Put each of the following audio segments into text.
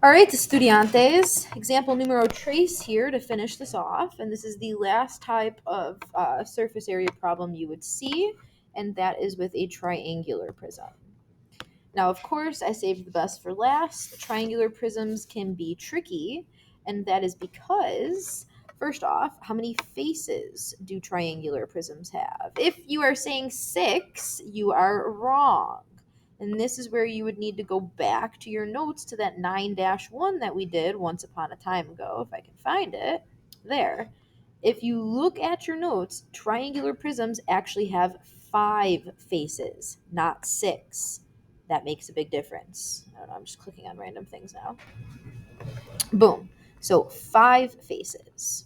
All right, estudiantes, example numero tres here to finish this off. And this is the last type of surface area problem you would see, and that is with a triangular prism. Now, of course, I saved the best for last. Triangular prisms can be tricky, and that is because, first off, how many faces do triangular prisms have? If you are saying 6, you are wrong. And this is where you would need to go back to your notes to that 9-1 that we did once upon a time ago, if I can find it. There. If you look at your notes, triangular prisms actually have 5 faces, not 6. That makes a big difference. I don't know, I'm just clicking on random things now. Boom. So 5 faces.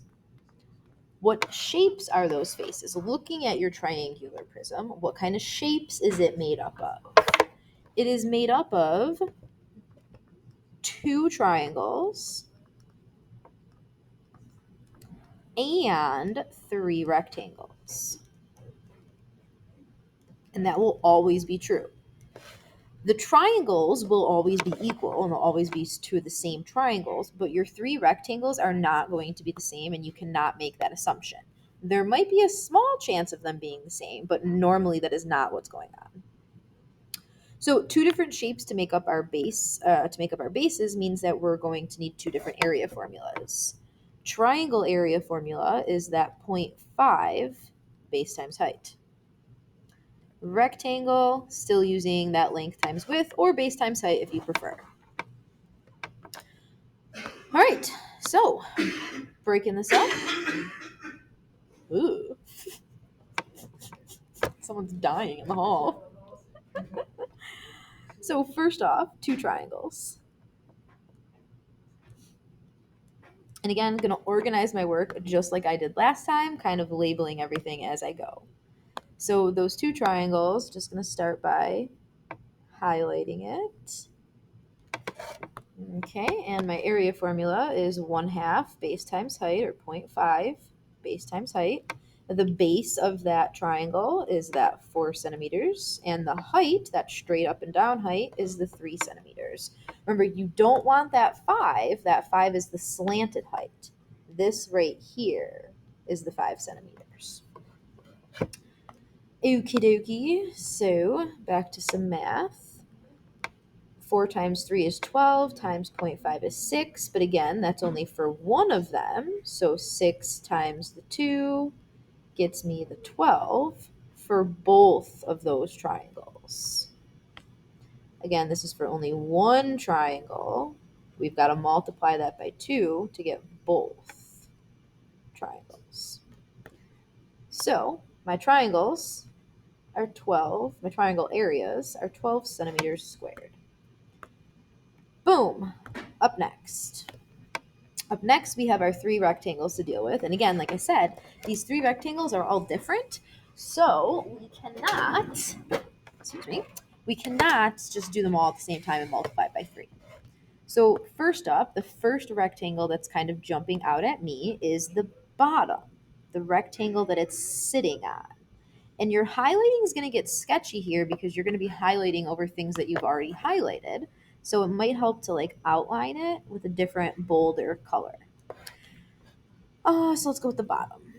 What shapes are those faces? Looking at your triangular prism, what kind of shapes is it made up of? It is made up of 2 triangles and 3 rectangles. And that will always be true. The triangles will always be equal and they'll always be 2 of the same triangles, but your 3 rectangles are not going to be the same, and you cannot make that assumption. There might be a small chance of them being the same, but normally that is not what's going on. So 2 different shapes to make up our base, to make up our bases means that we're going to need 2 different area formulas. Triangle area formula is that 0.5 base times height. Rectangle, still using that length times width, or base times height if you prefer. All right, so breaking this up. Ooh. Someone's dying in the hall. So first off, 2 triangles. And again, I'm going to organize my work just like I did last time, kind of labeling everything as I go. So those 2 triangles, just going to start by highlighting it. Okay, and my area formula is 1/2 base times height, or 0.5 base times height. The base of that triangle is that 4 centimeters, and the height, that straight up and down height, is the 3 centimeters. Remember, you don't want that 5. That 5 is the slanted height. This right here is the 5 centimeters. Okie dokie. So back to some math. 4 times 3 is 12, times 0.5 is 6, but again, that's only for one of them, so 6 times the 2 gets me the 12 for both of those triangles. Again, this is for only one triangle. We've got to multiply that by 2 to get both triangles. So my triangles are 12, my triangle areas are 12 centimeters squared. Boom. Up next. Up next, we have our 3 rectangles to deal with. And again, like I said, these 3 rectangles are all different. So we cannot just do them all at the same time and multiply by 3. So first up, the first rectangle that's kind of jumping out at me is the bottom, the rectangle that it's sitting on. And your highlighting is going to get sketchy here because you're going to be highlighting over things that you've already highlighted. So it might help to outline it with a different, bolder color. So let's go with the bottom.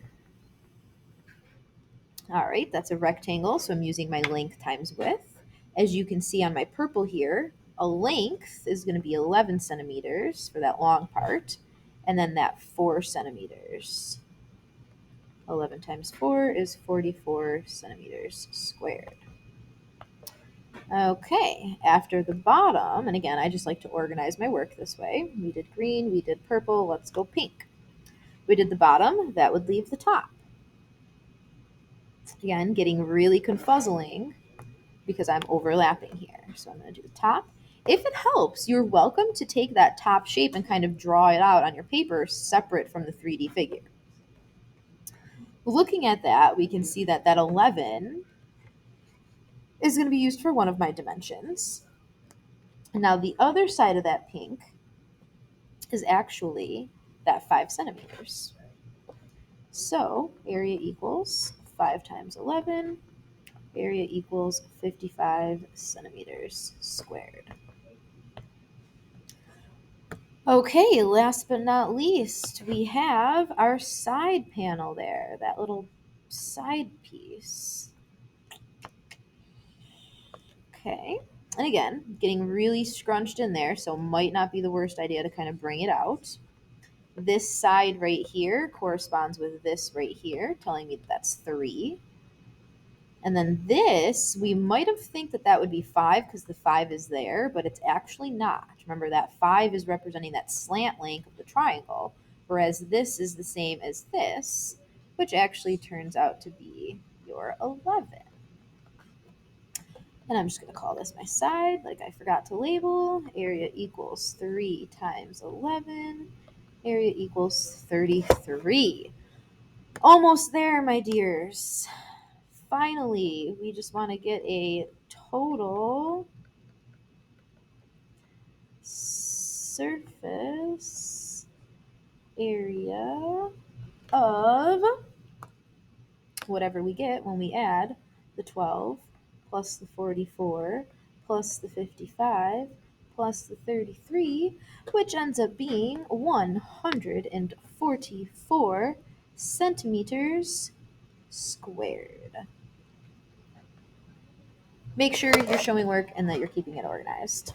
All right, that's a rectangle, so I'm using my length times width. As you can see on my purple here, a length is going to be 11 centimeters for that long part, and then that 4 centimeters. 11 times 4 is 44 centimeters squared. Okay, after the bottom, and again, I just like to organize my work this way. We did green, we did purple, let's go pink. We did the bottom, that would leave the top. Again, getting really confuzzling because I'm overlapping here. So I'm going to do the top. If it helps, you're welcome to take that top shape and kind of draw it out on your paper separate from the 3D figure. Looking at that, we can see that that 11 is going to be used for one of my dimensions. Now the other side of that pink is actually that 5 centimeters. So area equals 5 times 11. Area equals 55 centimeters squared. Okay, last but not least, we have our side panel there, that little side piece. Okay, and again, getting really scrunched in there, so might not be the worst idea to kind of bring it out. This side right here corresponds with this right here, telling me that that's 3. And then this, we might have think that that would be 5 because the 5 is there, but it's actually not. Remember that 5 is representing that slant length of the triangle, whereas this is the same as this, which actually turns out to be your 11. And I'm just going to call this my side, like I forgot to label. Area equals 3 times 11. Area equals 33. Almost there, my dears. Finally, we just want to get a total surface area of whatever we get when we add the 12 plus the 44 plus the 55 plus the 33, which ends up being 144 centimeters squared. Make sure you're showing work and that you're keeping it organized.